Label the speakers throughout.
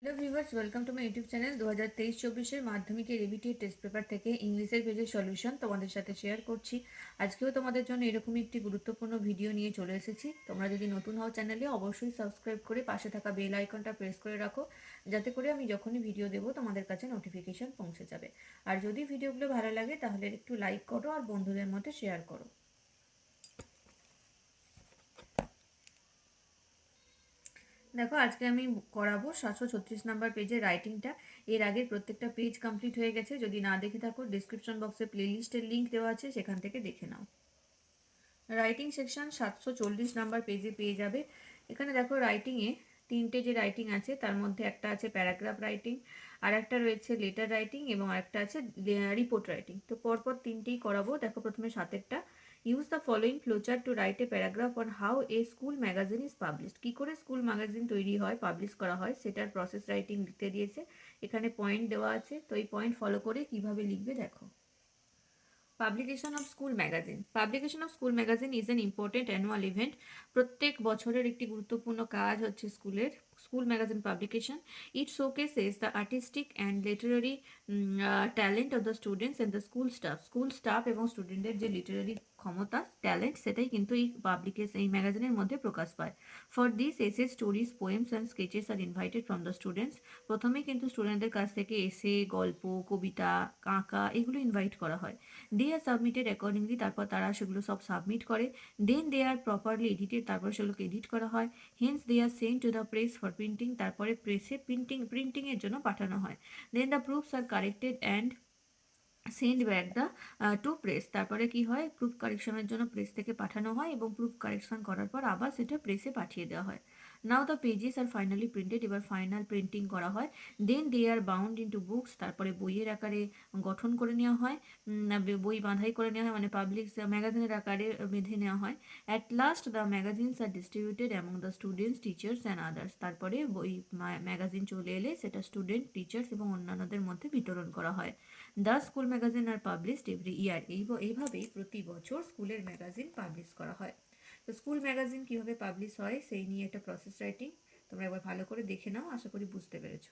Speaker 1: Hello viewers, welcome to my YouTube channel. 2023-24 মাধ্যমিকের রেভিটিভ test paper থেকে ইংলিশের পেজের সলিউশন তোমাদের সাথে শেয়ার করছি। আজকেও তোমাদের জন্য এরকমই একটি গুরুত্বপূর্ণ ভিডিও নিয়ে চলে এসেছি। তোমরা যদি নতুন হও চ্যানেলে, অবশ্যই সাবস্ক্রাইব করে পাশে থাকা বেল আইকনটা প্রেস করে রাখো, যাতে করে আমি যখনই ভিডিও দেবো তোমাদের কাছে নোটিফিকেশন পৌঁছে যাবে। আর যদি ভিডিওগুলো ভালো লাগে তাহলে একটু লাইক করো আর বন্ধুদের মধ্যে শেয়ার করো। দেখো, আজকে আমি করাবো 736 নাম্বার পেজের রাইটিংটা। এর আগের প্রত্যেকটা পেজ কমপ্লিট হয়ে গেছে। যদি না দেখে থাকো, ডিসক্রিপশন বক্সে প্লেলিস্টের লিঙ্ক দেওয়া আছে, সেখান থেকে দেখে নাও। রাইটিং সেকশন 740 নাম্বার পেজে পেয়ে যাবে। এখানে দেখো, রাইটিংয়ে তিনটে যে রাইটিং আছে তার মধ্যে একটা আছে প্যারাগ্রাফ রাইটিং, আর একটা রয়েছে লেটার রাইটিং এবং আরেকটা আছে রিপোর্ট রাইটিং। তো পরপর তিনটেই করাবো। দেখো, প্রথমে সাতেরটা, use the following flowchart to write a paragraph on how a school magazine is published. কী করে স্কুল ম্যাগাজিন তৈরি হয়, পাবলিশ করা হয়, সেটার প্রসেস রাইটিং লিখতে দিয়েছে। এখানে পয়েন্ট দেওয়া আছে, তো এই পয়েন্ট ফলো করে কিভাবে লিখবে দেখো। Publication of school magazine. Publication of school magazine is an important annual event. প্রত্যেক বছরের একটি গুরুত্বপূর্ণ কাজ হচ্ছে school magazine publication. It showcases the artistic and literary talent of the students and the school staff এবং স্টুডেন্টদের যে লিটারারি ক্ষমতা, ট্যালেন্ট, সেটাই কিন্তু এই ম্যাগাজিনের মধ্যে প্রকাশ পায়। For this essay, stories, poems and sketches are invited from the students. প্রথমেই কিন্তু স্টুডেন্টদের কাছ থেকে এসে, গল্প, কবিতা, আঁকা, এগুলো ইনভাইট করা হয়। দে আর সাবমিটেড অ্যাকর্ডিংলি, তারপর তারা সেগুলো সব সাবমিট করে। দেন দে আর প্রপারলি এডিটেড, তারপর সেগুলোকে এডিট করা হয়। Hence they are sent to the press for printing, তারপরে প্রেসে প্রিন্টিংয়ের জন্য পাঠানো হয়। Then the proofs are corrected and send back the to press, তারপরে কি হয়, প্রুফ কারেকশনের জন্য প্রেস থেকে পাঠানো হয় এবং প্রুফ কারেকশন করার পর আবার সেটা প্রেসে পাঠিয়ে দেওয়া হয়। Now the pages are finally printed, এবার ফাইনাল প্রিন্টিং করা হয়। Then they are bound into books, তারপরে বইয়ের আকারে গঠন করে নেওয়া হয়। বই বাঁধাই করে নেওয়া হয়, মানে পাবলিক ম্যাগাজিনের আকারে বেঁধে নেওয়া হয়। At last the magazines are distributed among the students, teachers and others, তারপরে বই ম্যাগাজিন চলে এলে সেটা স্টুডেন্ট, টিচার্স এবং অন্যান্যদের মধ্যে বিতরণ করা হয়। The school magazine are published every year. এইভাবেই প্রতি বছর স্কুলের ম্যাগাজিন পাবলিশ করা হয়। তো স্কুল ম্যাগাজিন কীভাবে পাবলিশ হয় সেই নিয়ে একটা প্রসেস রাইটিং তোমরা একবার ভালো করে দেখে নাও, আশা করি বুঝতে পেরেছো।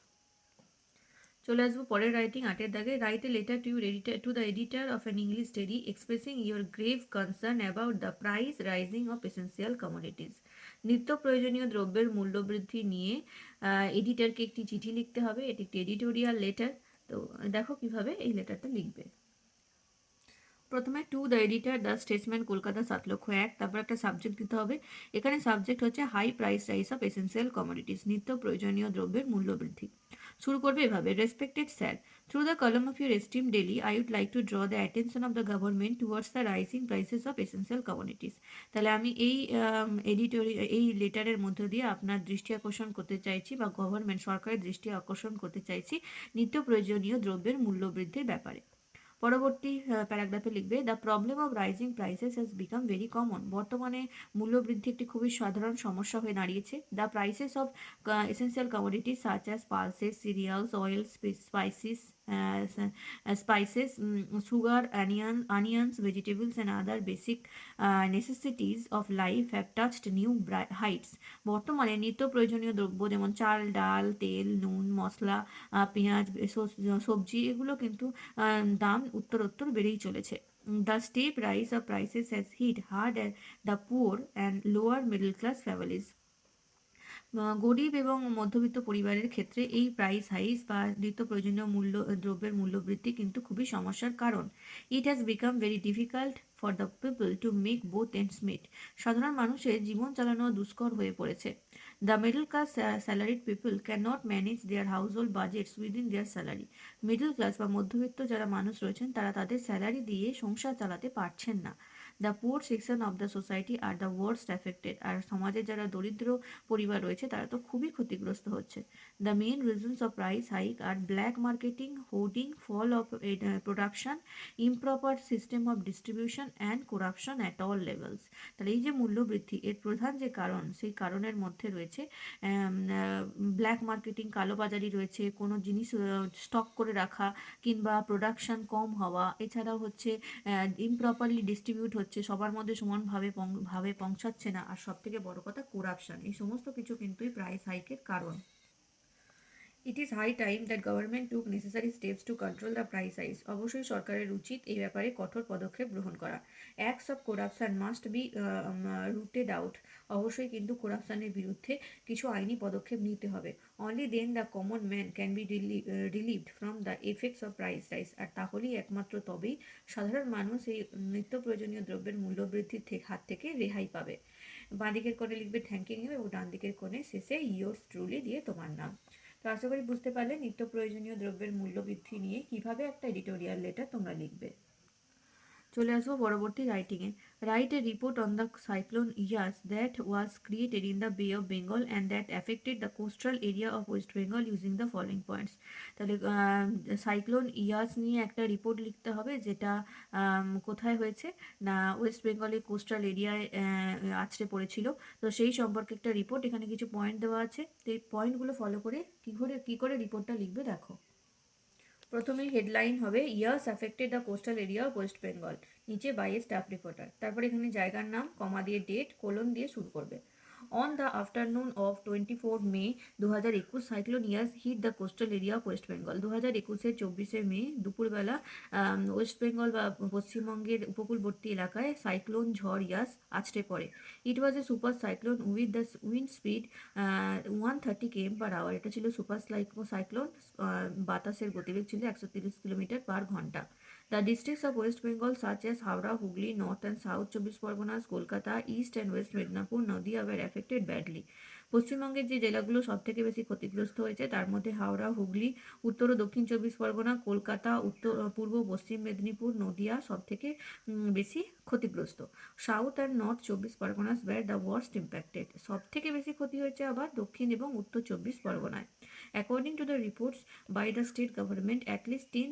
Speaker 1: চলে আসবো পরের রাইটিং, 8-এর দাগে। Write a letter to the editor of an English study expressing your grave concern about the price rising of essential commodities. নিত্য প্রয়োজনীয় দ্রব্যের মূল্যবৃদ্ধি নিয়ে এডিটারকে একটি চিঠি লিখতে হবে। এটি একটি এডিটোরিয়াল লেটার। তো দেখো কিভাবে এই লেটারটা লিখবে। প্রথমে to the editor, the Statesman, Kolkata 7,01,000। তারপর একটা সাবজেক্ট দিতে হবে। এখানে সাবজেক্ট হচ্ছে high price rise of essential commodities, নিত্য প্রয়োজনীয় দ্রব্যের মূল্য বৃদ্ধি। শুরু করবে এভাবে, respected sir, through the column of your esteem daily I would like to draw the attention of the government towards the rising prices of essential commodities. তাহলে আমি এই লেটারের মধ্য দিয়ে আপনার দৃষ্টি আকর্ষণ করতে চাইছি, বা গভর্নমেন্ট, সরকারের দৃষ্টি আকর্ষণ করতে চাইছি নিত্য প্রয়োজনীয় দ্রব্যের মূল্য বৃদ্ধির ব্যাপারে। পরবর্তী প্যারাগ্রাফে লিখবে, the problem of rising prices has become very common. বর্তমানে মূল্যবৃদ্ধি একটি খুবই সাধারণ সমস্যা হয়ে দাঁড়িয়েছে। The prices of essential commodities such as pulses, serials, oil, spices, sugar, onions, vegetables and other basic necessities of life have touched new Heights. বর্তমানে নিত্য প্রয়োজনীয় দ্রব্য যেমন চাল, ডাল, তেল, নুন, মশলা, পেঁয়াজ, সবজি, এগুলো কিন্তু দাম উত্তরোত্তর বেড়েই চলেছে। The steep rise of prices has hit hard at the poor and lower middle class families. গরিব এবং মধ্যবিত্ত পরিবারের ক্ষেত্রে এই প্রাইস হাইস বা নিত্য প্রয়োজনীয় দ্রব্যের মূল্যবৃদ্ধি কিন্তু খুবই সমস্যার কারণ। It has become very difficult for the people to make both ends meet. সাধারণ মানুষের জীবন চালানো দুষ্কর হয়ে পড়েছে। The middle class salaried people cannot manage their household budgets within their salary. Middle class বা মধ্যবিত্ত যারা মানুষ রয়েছেন তারা তাদের স্যালারি দিয়ে সংসার চালাতে পারছেন না। The poor section of the society are the worst affected. আর সমাজের যারা দরিদ্র পরিবার রয়েছে তারা তো খুবই ক্ষতিগ্রস্ত হচ্ছে। The main reasons of price hike are black marketing, hoarding, fall of production, improper system of distribution and corruption at all levels. তাহলে এই যে মূল্যবৃদ্ধি, এর প্রধান যে কারণ, সেই কারণের মধ্যে রয়েছে ব্ল্যাক মার্কেটিং, কালোবাজারি রয়েছে, কোনো জিনিস স্টক করে রাখা কিংবা প্রোডাকশন কম হওয়া, এছাড়াও হচ্ছে ইমপ্রপারলি ডিস্ট্রিবিউট হচ্ছে, সবার মধ্যে সমানভাবে ভাবে পৌঁছাচ্ছে না, আর সব থেকে বড় কথা করাপশন। এই সমস্ত কিছু কিন্তু প্রাইস হাইকের কারণ। It is high time that government took necessary steps to control the price rise. অবশ্যই সরকারের উচিত এই ব্যাপারে কঠোর পদক্ষেপ গ্রহণ করা। Acts of corruption must be rooted out. অবশ্যই কিন্তু করাপশনের বিরুদ্ধে কিছু আইনি পদক্ষেপ নিতে হবে। Only then the common man can be relieved from the effects of price rise. আর তাহলেই একমাত্র তবেই সাধারণ মানুষ এই নিত্য প্রয়োজনীয় দ্রব্যের মূল্যবৃদ্ধির হাত থেকে রেহাই পাবে। বাঁ দিকের কোণে লিখবে থ্যাংক ইউ এবং ডান দিকের কোণে শেষে ইয়োর্স ট্রুলি দিয়ে তোমার নাম। তো আশা করি বুঝতে পারলে নিত্য প্রয়োজনীয় দ্রব্যের মূল্য বৃদ্ধি নিয়ে কিভাবে একটা এডিটোরিয়াল লেটার তোমরা লিখবে। চলে আসবো পরবর্তী রাইটিংয়ে। Write a report on the cyclone Yaas that was created in the bay of Bengal and that affected the coastal area of West Bengal using the following points. তাহলে সাইক্লোন ইয়াস নিয়ে একটা রিপোর্ট লিখতে হবে, যেটা কোথায় হয়েছে না ওয়েস্ট বেঙ্গলের কোস্টাল এরিয়ায় আছড়ে পড়েছিল। তো সেই সম্পর্কে একটা রিপোর্ট, এখানে কিছু পয়েন্ট দেওয়া আছে। তো এই পয়েন্টগুলো ফলো করে কী করে রিপোর্টটা লিখবে দেখো। প্রথমেই হেডলাইন হবে years affected the coastal area of West Bengal, নিচে বাই এ স্টাফ রিপোর্টার। তারপর এখানে জায়গার নাম কমা দিয়ে ডেট কোলন দিয়ে শুরু করবে। On the afternoon of 24 May 2021 cyclone Yaas hit the coastal area of West Bengal. 2021-এর 24শে মে দুপুরবেলা ওয়েস্ট বেঙ্গল বা পশ্চিমবঙ্গের উপকূলবর্তী এলাকায় সাইক্লোন ঝড় ইয়াস আছড়ে পড়ে। It was a super cyclone with the wind speed 130 km/h। এটা ছিল সুপার সাইক্লোন, বাতাসের গতিবেগ ছিল 130 km/ঘন্টা। The districts of West Bengal such as Howrah, Hooghly, north and south 24 Parganas, Kolkata, east and west Medinipur, Nadia were affected badly. পশ্চিমবঙ্গের যে জেলাগুলো সব থেকে বেশি ক্ষতিগ্রস্ত হয়েছে তার মধ্যে হাওড়া, হুগলি, উত্তর ও দক্ষিণ 24 পরগনা, কলকাতা, উত্তর পূর্ব পশ্চিম মেদিনীপুর, নদিয়া সব থেকে বেশি ক্ষতিগ্রস্ত। South and north 24 Parganas were the worst impacted. সব থেকে বেশি ক্ষতি হয়েছে আবার দক্ষিণ এবং উত্তর 24 পরগনায়। According to the reports by the state government, at least 10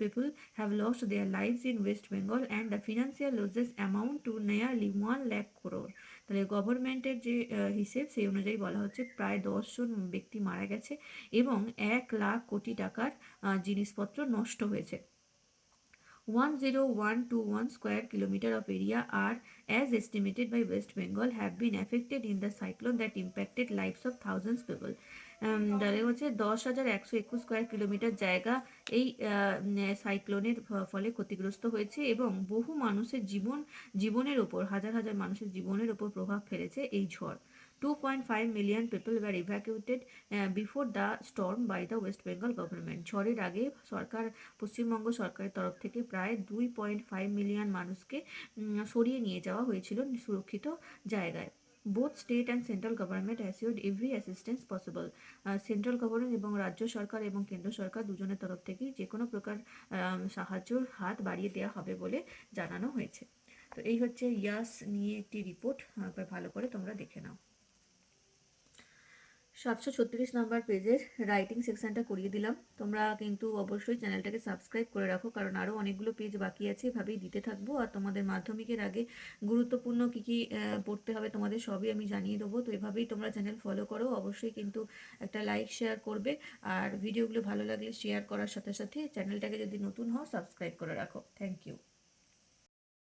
Speaker 1: people have lost their lives in West Bengal and the financial losses amount to nearly 1 lakh crore। তাহলে গভর্নমেন্টের যে হিসেব সেই অনুযায়ী বলা হচ্ছে প্রায় 10 জন ব্যক্তি মারা গেছে এবং 1 লাখ কোটি টাকার জিনিসপত্র নষ্ট হয়েছে। 10121 square kilometer of area are, as estimated by West Bengal, have been affected in the cyclone that impacted lives of thousands people। তাহলে হচ্ছে 10,121 স্কোয়ার কিলোমিটার জায়গা এই সাইক্লোনের ফলে ক্ষতিগ্রস্ত হয়েছে এবং বহু মানুষের জীবনের ওপর, হাজার হাজার মানুষের জীবনের ওপর প্রভাব ফেলেছে এই ঝড়। 2.5 million people were evacuated before the storm by the West Bengal government। ঝড়ের আগে পশ্চিমবঙ্গ সরকারের তরফ থেকে প্রায় 2.5 মিলিয়ন মানুষকে সরিয়ে নিয়ে যাওয়া হয়েছিল সুরক্ষিত জায়গায়। Both state and central government assured every assistance possible. Central government এবং রাজ্য সরকার এবং কেন্দ্র সরকার দুজনের তরফ থেকেই যে কোনো প্রকার সাহায্যর হাত বাড়িয়ে দেওয়া হবে বলে জানানো হয়েছে। তো এই হচ্ছে ইয়াস নিয়ে একটি রিপোর্ট, ভালো করে তোমরা দেখে নাও। 736 নাম্বার পেজের রাইটিং সেকশনটা করিয়ে দিলাম। তোমরা কিন্তু অবশ্যই চ্যানেলটাকে সাবস্ক্রাইব করে রাখো, কারণ আরও অনেকগুলো পেজ বাকি আছে, এভাবেই দিতে থাকবো। আর তোমাদের মাধ্যমিকের আগে গুরুত্বপূর্ণ কী কী পড়তে হবে তোমাদের সবই আমি জানিয়ে দেবো। তো এভাবেই তোমরা চ্যানেল ফলো করো। অবশ্যই কিন্তু একটা লাইক শেয়ার করবে, আর ভিডিওগুলো ভালো লাগলে শেয়ার করার সাথে সাথে চ্যানেলটাকে যদি নতুন হও সাবস্ক্রাইব করে রাখো। Thank you.